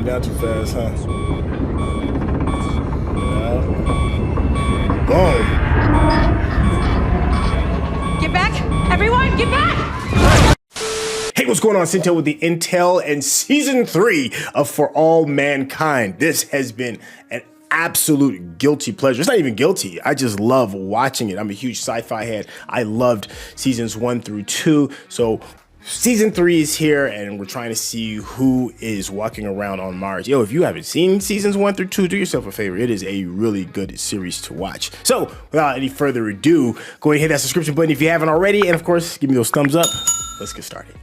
calm down too fast, huh? Boom. Get back! Everyone, get back! Hey, what's going on? Syntell with the Intel and Season 3 of For All Mankind. This has been an absolute guilty pleasure. It's not even guilty. I just love watching it. I'm a huge sci-fi head. I loved Seasons 1 through 2. So Season 3 is here, and we're trying to see who is walking around on Mars. Yo, if you haven't seen Seasons 1 through 2, do yourself a favor. It is a really good series to watch. So, without any further ado, go ahead and hit that subscription button if you haven't already. And of course, give me those thumbs up. Let's get started.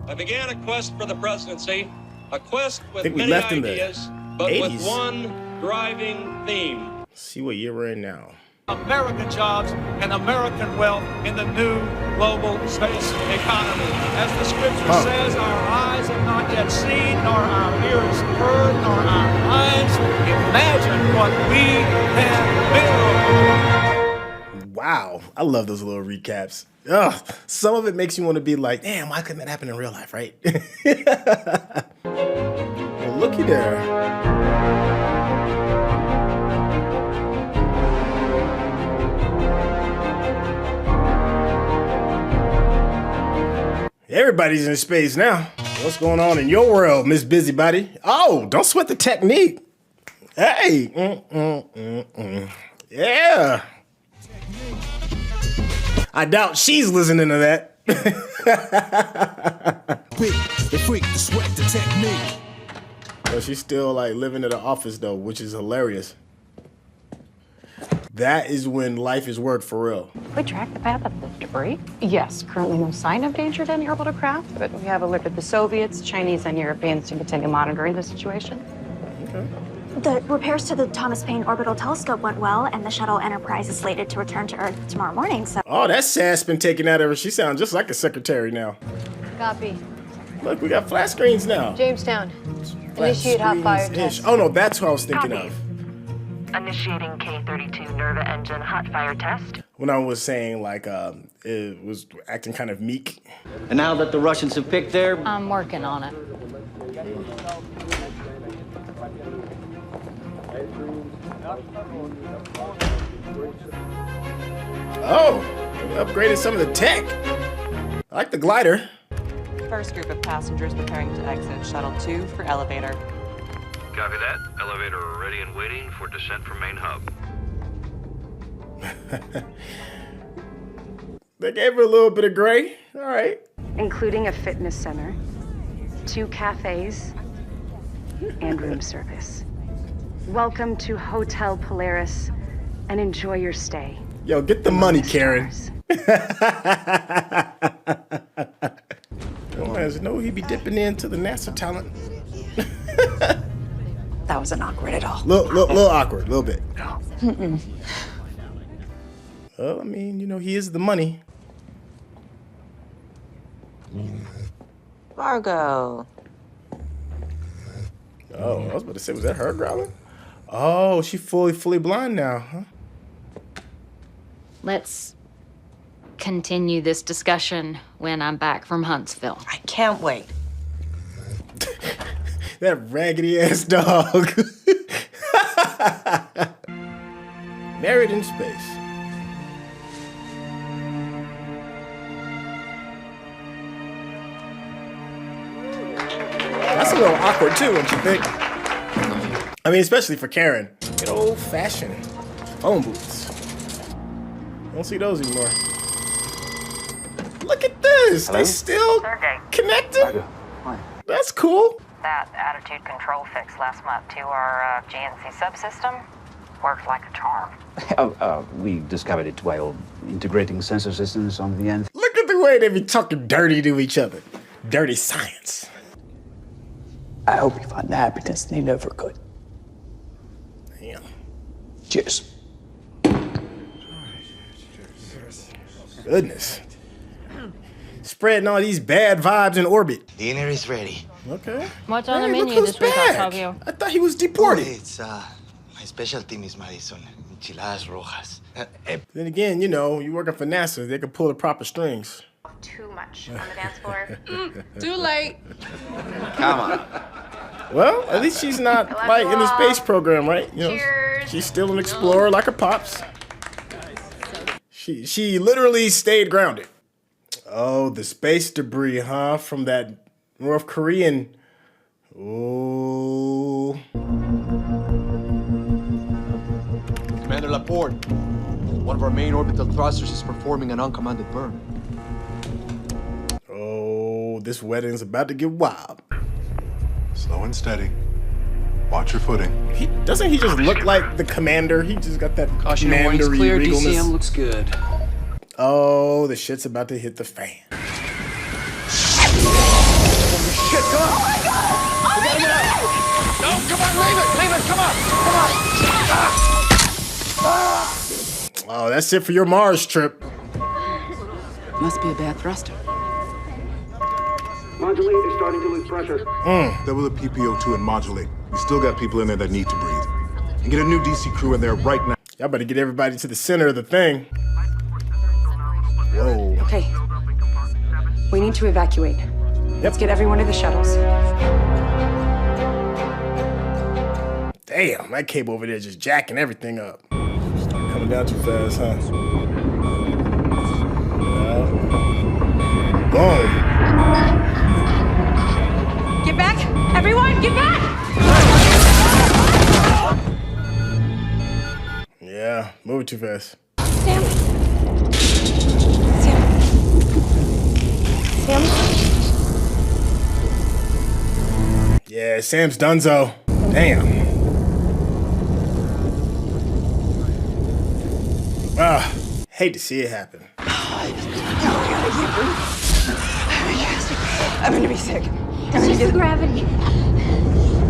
I began a quest for the presidency, a quest with we many left in the ideas, but 80s. with one driving theme. Let's see what year we're in now. American jobs and American wealth in the new global space economy. As the scripture says, our eyes have not yet seen, nor our ears heard, nor our minds imagined what we can build. Wow, I love those little recaps. Ugh, some of it makes you want to be like, damn, why couldn't that happen in real life, right? Well, looky there. Everybody's in space now. What's going on in your world, Miss Busybody? Oh, don't sweat the technique. Hey. Yeah. I doubt she's listening to that. So she's still like living at the office though, which is hilarious. That is when life is work for real. We track the path of the debris? Yes, currently no sign of danger to any orbital craft, but we have alerted the Soviets, Chinese, and Europeans to continue monitoring the situation. Okay. The repairs to the Thomas Paine Orbital Telescope went well, and the shuttle Enterprise is slated to return to Earth tomorrow morning, so... Oh, that sass been taken out of her. She sounds just like a secretary now. Copy. Look, we got flat screens now. Jamestown. Flat Initiate hot fire screens-ish. test. Oh, no, that's what I was thinking Copy. of. Initiating K-32 Nerva engine hot fire test. When I was saying, like, it was acting kind of meek. And now that the Russians have picked their... I'm working on it. Oh, we upgraded some of the tech. I like the glider. First group of passengers preparing to exit Shuttle 2 for elevator. Copy that. Elevator ready and waiting for descent from main hub. They gave her a little bit of gray. All right. Including a fitness center, 2 cafes, and room service. Welcome to Hotel Polaris, and enjoy your stay. Yo, get the money, Karen. Don't man's know he be dipping into the NASA talent. That wasn't awkward at all. Little awkward, a little bit. Well, I mean, you know, he is the money. Margot. Oh, I was about to say, was that her growling? Oh, she fully blind now, huh? Let's continue this discussion when I'm back from Huntsville. I can't wait. That raggedy ass dog. Married in space. That's a little awkward too, don't you think? I mean, especially for Karen. Good old fashioned phone booths. Don't see those anymore. Look at this. Hello? They still connected. That's cool. That attitude control fix last month to our GNC subsystem worked like a charm. We discovered it while integrating sensor systems on the end. Look at the way they be talking dirty to each other. Dirty science. I hope you find the happiness you never could. Damn. Cheers. Goodness. Spreading all these bad vibes in orbit. Dinner is ready. Okay. What's on the Hey, look menu who's this week, back. Octavio? I thought he was deported. It's my specialty, Miss Madison. Enchiladas rojas. Then again, you know, you working for NASA, they can pull the proper strings. Too much on the dance floor. Too late. Come on. Well, at least she's not I love like you in the all. space program, right? You know, Cheers. she's still an explorer like her pops. She literally stayed grounded. Oh, the space debris, huh? From that North Korean. Oh. Commander Laporte, one of our main orbital thrusters is performing an uncommanded burn. Oh, this wedding's about to get wild. Slow and steady. Watch your footing. Doesn't he just look like the commander? He just got that Caution your wings commandery clear. regalness. DCM looks good. Oh, the shit's about to hit the fan. Shit, come on! Oh my God! We gotta get out! No, come on, leave it, come on! Oh, that's it for your Mars trip. Must be a bad thruster. Modulate is starting to lose pressure. Double the PPO2 and modulate. We still got people in there that need to breathe. And get a new DC crew in there right now. Y'all better get everybody to the center of the thing. Whoa. Okay. We need to evacuate. Let's get everyone to the shuttles. Damn, that cable over there just jacking everything up. Coming down too fast, huh? Boom. Get back! Everyone, get back! Yeah, moving too fast. Sam. Yeah, Sam's donezo. Damn. Hate to see it happen. I'm gonna be sick. It's just the gravity.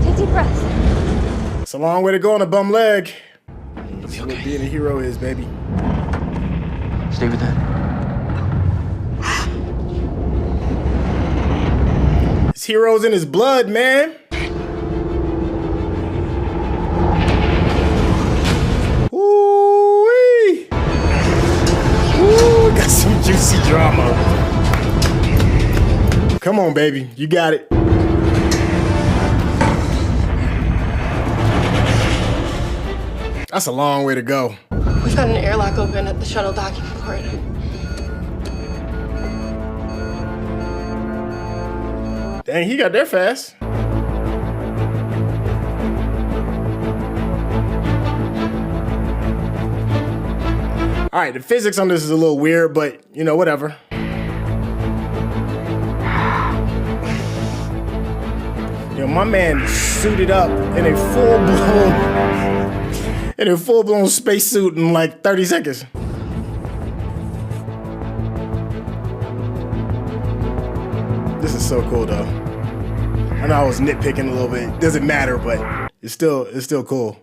Take deep breaths. It's a long way to go on a bum leg. That's what being a hero is, baby. Stay with that. His hero's in his blood, man. Ooh-wee. Ooh, got some juicy drama. Come on, baby. You got it. That's a long way to go. We've got an airlock open at the shuttle docking port. Dang, he got there fast. All right, the physics on this is a little weird, but you know, whatever. Yo, my man suited up in a full-blown spacesuit in like 30 seconds. This is so cool, though. I know I was nitpicking a little bit. Doesn't matter, but it's still cool.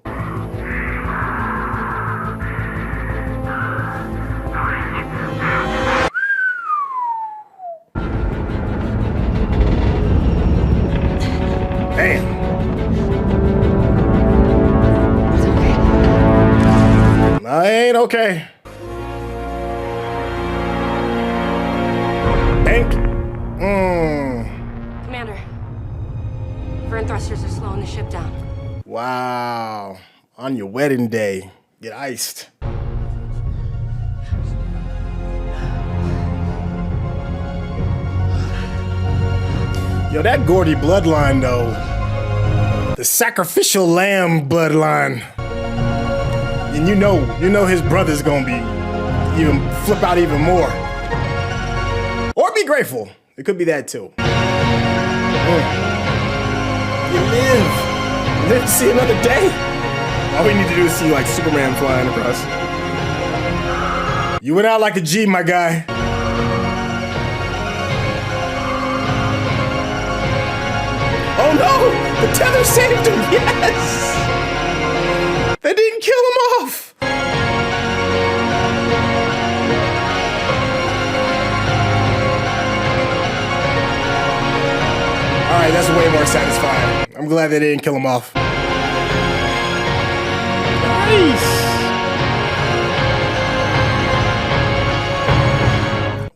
Damn. I ain't okay. Bank. Commander, burn thrusters are slowing the ship down. Wow. On your wedding day, get iced. Yo, that Gordy bloodline, though. The sacrificial lamb bloodline. And you know his brother's gonna be even flip out even more. Or be grateful. It could be that too. You live to see another day. All we need to do is see like Superman flying across. You went out like a G, my guy. Oh no! The tether saved him! Yes! They didn't kill him off! Alright, that's way more satisfying. I'm glad they didn't kill him off. Nice!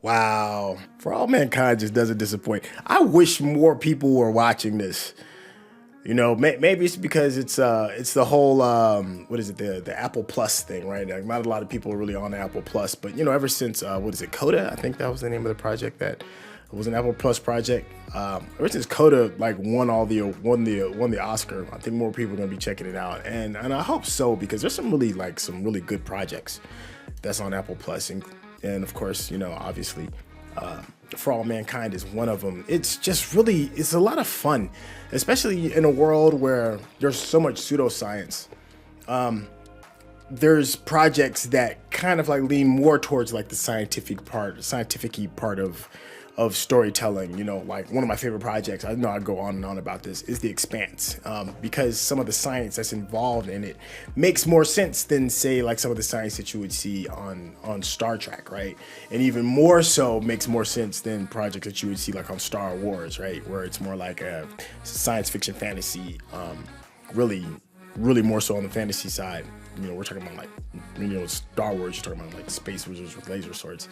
Wow. For All Mankind just doesn't disappoint. I wish more people were watching this. You know, maybe it's because it's the whole what is it, the Apple Plus thing, right? Like, not a lot of people are really on Apple Plus, but you know, ever since what is it, Coda? I think that was the name of the project that was an Apple Plus project. Ever since Coda like won the Oscar, I think more people are gonna be checking it out, and I hope so, because there's some really good projects that's on Apple Plus, and of course, you know, obviously. For All Mankind is one of them. It's just really, it's a lot of fun, especially in a world where there's so much pseudoscience. There's projects that kind of like lean more towards like the scientific-y part of storytelling. You know, like one of my favorite projects, I know I go on and on about this, is The Expanse, because some of the science that's involved in it makes more sense than, say, like some of the science that you would see on Star Trek, right? And even more so makes more sense than projects that you would see like on Star Wars, right? Where it's more like a science fiction fantasy, really more so on the fantasy side. You know, we're talking about like, you know, Star Wars, you're talking about like space wizards with laser swords.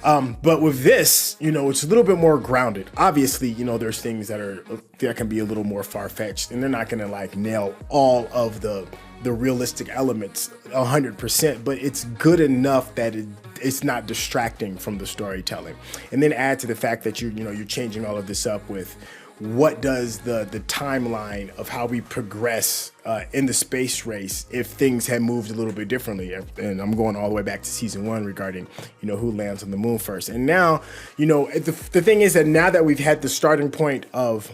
But with this, you know, it's a little bit more grounded. Obviously, you know, there's things that can be a little more far-fetched, and they're not going to like nail all of the realistic elements 100%, but it's good enough that it's not distracting from the storytelling. And then add to the fact that you're changing all of this up with what does the timeline of how we progress in the space race if things had moved a little bit differently. And I'm going all the way back to season 1 regarding, you know, who lands on the moon first. And now, you know, the thing is that now that we've had the starting point of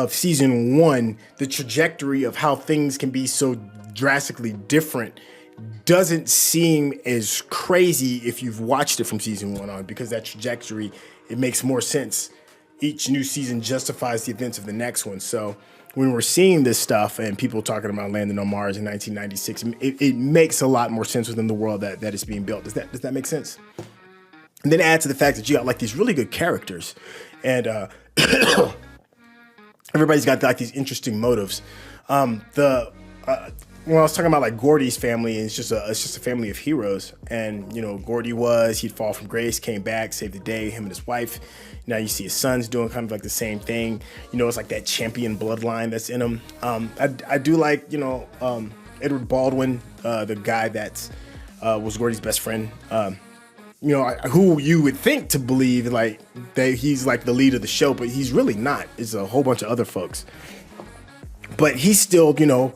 season 1, the trajectory of how things can be so drastically different doesn't seem as crazy if you've watched it from season 1 on, because that trajectory, it makes more sense. Each new season justifies the events of the next one. So when we're seeing this stuff and people talking about landing on Mars in 1996, it makes a lot more sense within the world that is being built. Does that make sense? And then add to the fact that you got like these really good characters, and everybody's got like these interesting motives. When I was talking about like Gordy's family, and it's just a family of heroes. And you know, Gordy he'd fall from grace, came back, saved the day, him and his wife. Now you see his sons doing kind of like the same thing. You know, it's like that champion bloodline that's in him. I do like, you know, Edward Baldwin, the guy that was Gordy's best friend. You know, who you would think to believe like that he's like the lead of the show, but he's really not. It's a whole bunch of other folks. But he's still, you know,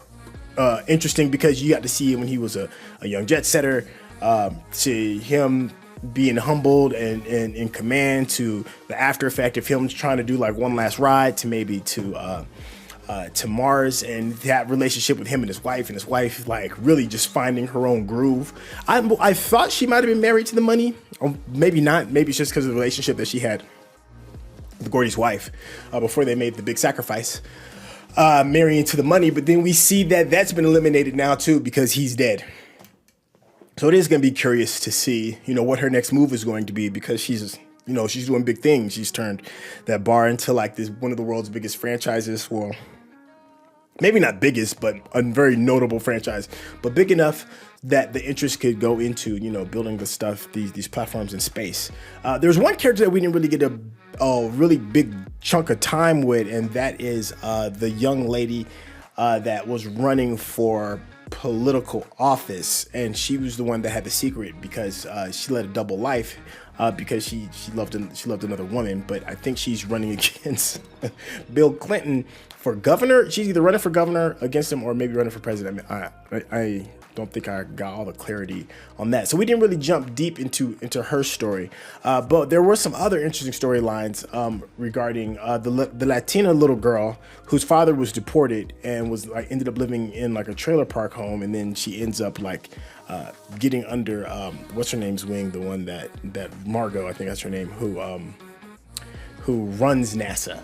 interesting because you got to see him when he was a young jet setter, to him being humbled and in command, to the after effect of him trying to do like one last ride to maybe to Mars, and that relationship with him and his wife like really just finding her own groove. I thought she might have been married to the money, or maybe not. Maybe it's just because of the relationship that she had with Gordy's wife before they made the big sacrifice. Marrying to the money, but then we see that that's been eliminated now too because he's dead. So it is going to be curious to see, you know, what her next move is going to be, because she's doing big things. She's turned that bar into like this one of the world's biggest franchises. Well, maybe not biggest, but a very notable franchise, but big enough that the interest could go into, you know, building the stuff, these platforms in space. There's one character that we didn't really get a really big chunk of time with, and that is the young lady that was running for political office, and she was the one that had the secret because she led a double life because she loved another woman. But I think she's running against Bill Clinton for governor. She's either running for governor against him or maybe running for president. I don't think I got all the clarity on that. So we didn't really jump deep into her story. But there were some other interesting storylines regarding the Latina little girl whose father was deported and was like ended up living in like a trailer park home, and then she ends up like getting under what's her name's wing, the one that Margot, I think that's her name, who runs NASA.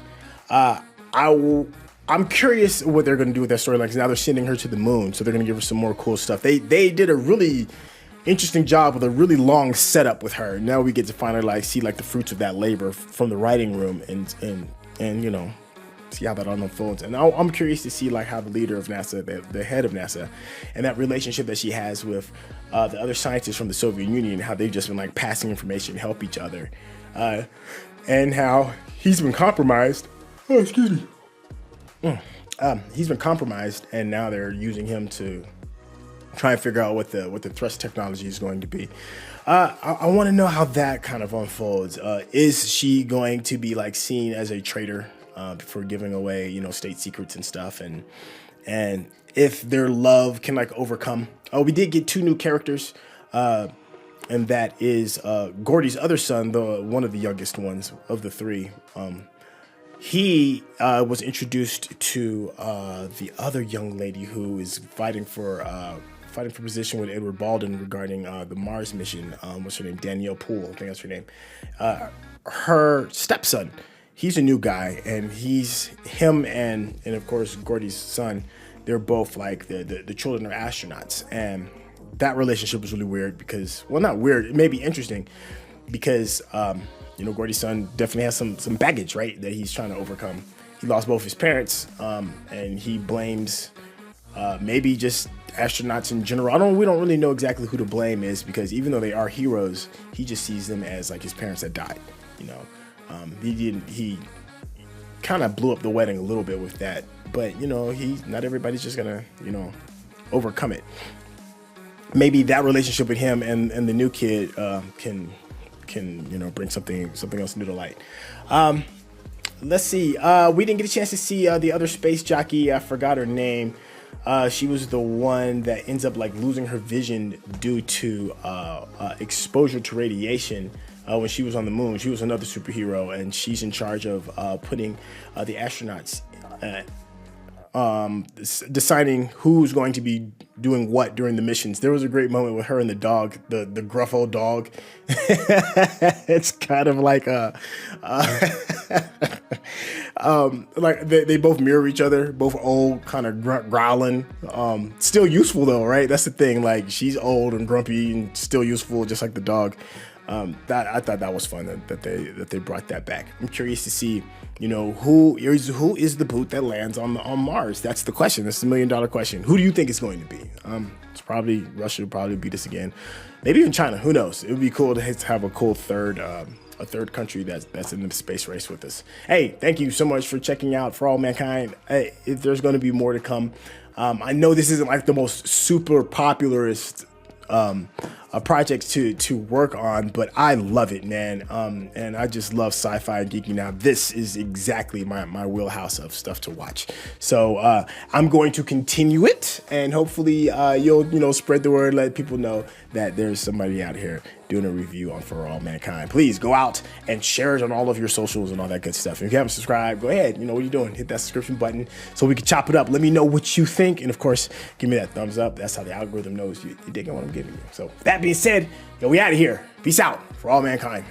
I'm curious what they're going to do with that storyline, because now they're sending her to the moon, so they're going to give her some more cool stuff. They did a really interesting job with a really long setup with her. Now we get to finally like see like the fruits of that labor from the writing room, and you know, see how that all unfolds. And I'm curious to see like how the leader of NASA, the head of NASA, and that relationship that she has with the other scientists from the Soviet Union, how they've just been like passing information, help each other, and how he's been compromised. Oh, excuse me. He's been compromised, and now they're using him to try and figure out what the thrust technology is going to be. I want to know how that kind of unfolds. Is she going to be like seen as a traitor for giving away, you know, state secrets and stuff, and if their love can like overcome? Oh, we did get 2 new characters, and that is Gordy's other son, one of the youngest ones of the 3. He was introduced to the other young lady who is fighting for position with Edward Baldwin regarding the Mars mission. What's her name? Danielle Poole, I think that's her name. Her stepson, he's a new guy, and him and of course Gordy's son. They're both like the children of astronauts, and that relationship was really weird because, well, not weird, it may be interesting because you know, Gordy's son definitely has some baggage, right, that he's trying to overcome. He lost both his parents, and he blames maybe just astronauts in general. We don't really know exactly who to blame is, because even though they are heroes, he just sees them as like his parents that died. You know, he kind of blew up the wedding a little bit with that, but you know, not everybody's just gonna, you know, overcome it. Maybe that relationship with him and the new kid can you know, bring something else new to light. Let's see. We didn't get a chance to see the other space jockey. I forgot her name. She was the one that ends up like losing her vision due to exposure to radiation when she was on the moon. She was another superhero, and she's in charge of putting the astronauts, deciding who's going to be doing what during the missions. There was a great moment with her and the dog, the gruff old dog. It's kind of like like they both mirror each other, both old, kind of growling. Still useful though, right? That's the thing. Like, she's old and grumpy and still useful, just like the dog. That I thought that was fun that they brought that back. I'm curious to see, you know, who is the boot that lands on Mars. That's the question. That's the $1 million question. Who do you think it's going to be? It's probably Russia. Will probably beat us again. Maybe even China. Who knows? It would be cool to have a cool third country that's in the space race with us. Hey, thank you so much for checking out For All Mankind. Hey, if there's going to be more to come. I know this isn't like the most super popularist project to work on, but I love it, man. And I just love sci-fi and geeking out. This is exactly my wheelhouse of stuff to watch. So I'm going to continue it, and hopefully you'll spread the word, let people know that there's somebody out here doing a review on For All Mankind. Please go out and share it on all of your socials and all that good stuff. And if you haven't subscribed, go ahead. You know what you're doing. Hit that subscription button so we can chop it up. Let me know what you think. And of course, give me that thumbs up. That's how the algorithm knows you're digging what I'm giving you. So that being said, we out of here. Peace out. For All Mankind.